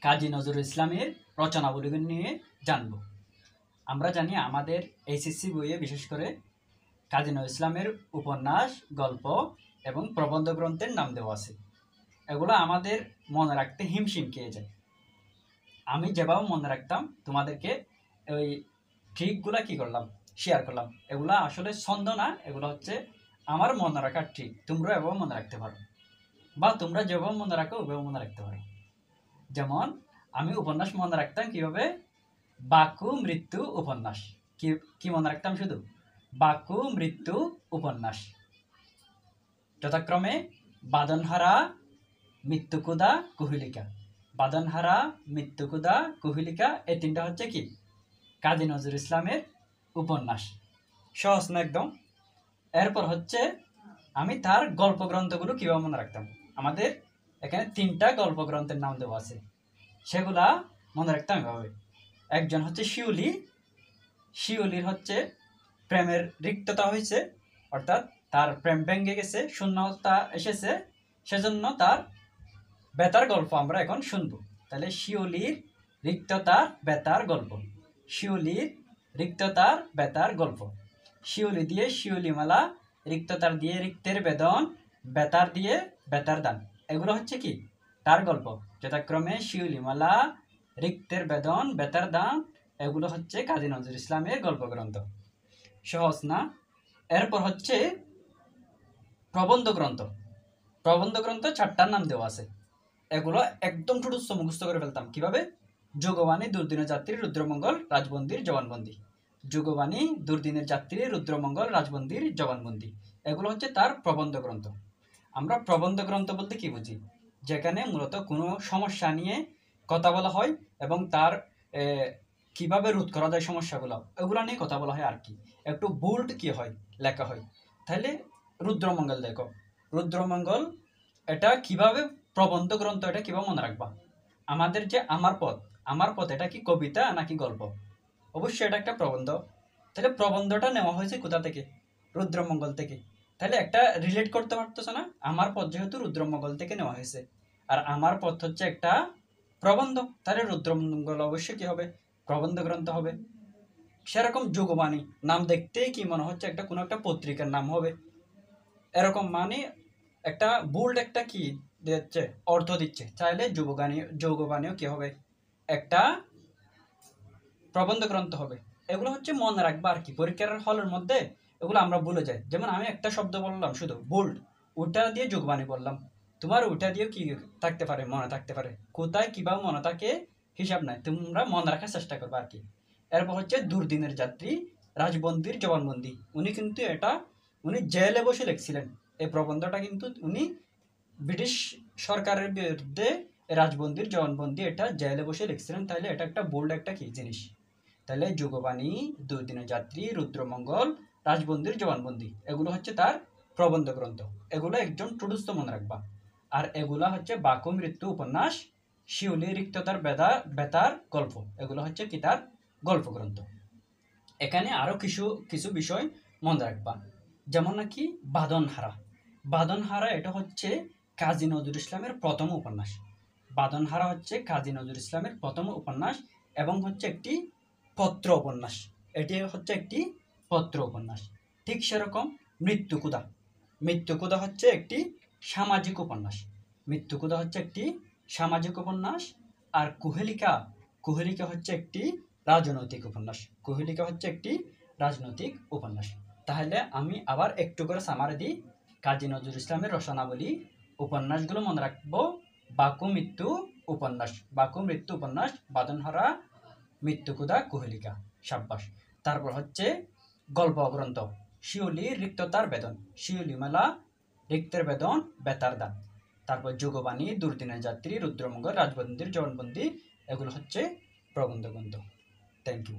কাজী নজরুল ইসলামের রচনাবলী নিয়ে জানব। আমরা জানি আমাদের এইচএসসি বইয়ে বিশেষ করে কাজী নজরুল ইসলামের উপন্যাস, গল্প এবং প্রবন্ধ গ্রন্থের নাম দেওয়া আছে। এগুলো আমাদের মনে রাখতে হিমশিম খেয়ে যায়। আমি যেভাবে মনে রাখতাম তোমাদেরকে ওই ট্রিকগুলা কি করলাম, শেয়ার করলাম। এগুলা আসলে ছন্দ না, এগুলো হচ্ছে আমার মনে রাখার ট্রিক। তোমরা এভাবে মনে রাখতে পারো, বা তোমরা যেভাবে মনে রাখো ওইভাবে মনে রাখতে পারো। যেমন আমি উপন্যাস মনে রাখতাম কিভাবে, বাকু মৃত্যু উপন্যাস। কি মনে রাখতাম? শুধু বাকু মৃত্যু উপন্যাস। যথাক্রমে বাদনহারা, মৃত্যুকুদা, কুহিলিকা। বাদনহারা, মৃত্যুকুদা, কুহিলিকা, এই তিনটা হচ্ছে কি কাজী নজরুল ইসলামের উপন্যাস। সহজ না একদম। এরপর হচ্ছে আমি তার গল্প গ্রন্থগুলো কিভাবে মনে রাখতাম। আমাদের এখানে 3টা গল্প গ্রন্থের নাম দেওয়া আছে, সেগুলা মনে রাখতাম এভাবে। একজন হচ্ছে শিউলি। শিউলির হচ্ছে প্রেমের রিক্ততা হয়েছে, অর্থাৎ তার প্রেম ভেঙে গেছে, শূন্যতা এসেছে, সেজন্য তার বেতার গল্প আমরা এখন শুনবো। তাহলে শিউলির রিক্ততার বেতার গল্প। শিউলির রিক্ততার বেতার গল্প। শিউলি দিয়ে শিউলিমালা, রিক্ততার দিয়ে রিক্তের বেদন, বেতার দিয়ে বেতার দান। এগুলো হচ্ছে কি তার গল্প। যথাক্রমে শিউলিমালা, রিক্তের বেদন, বেতার দান, এগুলো হচ্ছে কাজী নজরুল ইসলামের গল্প গ্রন্থ। সহজ না? এরপর হচ্ছে প্রবন্ধ গ্রন্থ। প্রবন্ধ গ্রন্থ 4টার নাম দেওয়া আছে। এগুলো একদম ঠুটুস্থ মুখস্থ করে ফেলতাম। কিভাবে? যুগবাণী, দুর্দিনের যাত্রী, রুদ্রমঙ্গল, রাজবন্দির, জবানবন্দি। যুগবাণী, দুর্দিনের যাত্রী, রুদ্রমঙ্গল, রাজবন্দির, জবানবন্দি। এগুলো হচ্ছে তার প্রবন্ধ গ্রন্থ। আমরা প্রবন্ধ গ্রন্থ বলতে কি বুঝি? যেখানে মূলত কোনো সমস্যা নিয়ে কথা বলা হয় এবং তার কিভাবে রোধ করা যায় সমস্যাগুলো, এগুলো নিয়ে কথা বলা হয় আর কি। একটু বোল্ড কি হয়, লেখা হয়। তাহলে রুদ্রমঙ্গল দেখো, রুদ্রমঙ্গল এটা কিভাবে প্রবন্ধ গ্রন্থ, এটা কিভাবে মনে রাখবা? আমাদের যে আমার পথ এটা কি কবিতা নাকি গল্প? অবশ্যই এটা একটা প্রবন্ধ। তাহলে প্রবন্ধটা নেওয়া হয়েছে কোথা থেকে? রুদ্রমঙ্গল থেকে। তাহলে একটা রিলেট করতে পারতেছো না? আমার পথ যেহেতু রুদ্রমঙ্গল থেকে নেওয়া হয়েছে, আর আমার পথ হচ্ছে একটা প্রবন্ধ, তাহলে রুদ্রমঙ্গল অবশ্যই কি হবে? প্রবন্ধ গ্রন্থ হবে। সেরকম যুগবাণী নাম দেখতেই কি মনে হচ্ছে একটা কোনো একটা পত্রিকার নাম হবে, এরকম মানে একটা বোল্ড একটা কি দিচ্ছে, অর্থ দিচ্ছে। চাইলে যুগবাণীও কি হবে? একটা প্রবন্ধ গ্রন্থ হবে। এগুলো হচ্ছে মনে রাখবা আর কি। পরীক্ষার হলের মধ্যে এগুলো আমরা ভুলে যাই। যেমন আমি একটা শব্দ বললাম শুধু বোল্ড, ওটা দিয়ে যুগবাণী বললাম, তোমার ওটা দিয়ে কি থাকতে পারে, মনে থাকতে পারে। কোথায় কিভাবে মনে থাকে হিসাব নাই, তোমরা মনে রাখার চেষ্টা করবে আর কি। এরপর হচ্ছে দুর্দিনের যাত্রী, রাজবন্দির, জবানবন্দি। উনি জেলে বসে লিখছিলেন এই প্রবন্ধটা, কিন্তু উনি ব্রিটিশ সরকারের বিরুদ্ধে রাজবন্দির, জবানবন্দি এটা জেলে বসে লিখছিলেন। তাহলে এটা একটা বোল্ড একটা কি জিনিস। তাহলে যুগবাণী, দুর্দিনের যাত্রী, রুদ্রমঙ্গল, রাজবন্দির, জবানবন্দি, এগুলো হচ্ছে তার প্রবন্ধ গ্রন্থ। এগুলো একজন টুডুস্থ মনে রাখবা। আর এগুলা হচ্ছে বাকু মৃত্যু উপন্যাস, শিউলি রিক্ততার বেতার গল্প, এগুলো হচ্ছে কি তার গল্প গ্রন্থ। এখানে আরো কিছু কিছু বিষয় মনে রাখবা। যেমন নাকি বাদনহারা। বাদনহারা এটা হচ্ছে কাজী নজরুল ইসলামের প্রথম উপন্যাস। বাদনহারা হচ্ছে কাজী নজরুল ইসলামের প্রথম উপন্যাস এবং হচ্ছে একটি পত্র উপন্যাস। এটি হচ্ছে একটি পত্র উপন্যাস। ঠিক সেরকম মৃত্যুকুদা। মৃত্যুকুদা হচ্ছে একটি সামাজিক উপন্যাস। মৃত্যুকুদা হচ্ছে একটি সামাজিক উপন্যাস। আর কুহেলিকা, কুহেলিকা হচ্ছে একটি রাজনৈতিক উপন্যাস। কুহেলিকা হচ্ছে একটি রাজনৈতিক উপন্যাস। তাহলে আমি আবার একটু করে সামারি দিই। কাজী নজরুল ইসলামের রচনাবলী উপন্যাসগুলো মনে রাখবো। বাকু মৃত্যু উপন্যাস, বাকু মৃত্যু উপন্যাস, বাদনহারা, মৃত্যুকুদা, কুহেলিকা, সাব্বাস। তারপর হচ্ছে গল্প গ্রন্থ, শিউলি রিক্ততার বেদন, শিউলিমালা, রিক্তের বেদন, বেতার দান। তারপর যুগবাণী, দুর্দিনের যাত্রী, রুদ্রমঙ্গল, রাজবন্দির, জবানবন্দি, এগুলো হচ্ছে প্রবন্ধ গ্রন্থ। Thank you.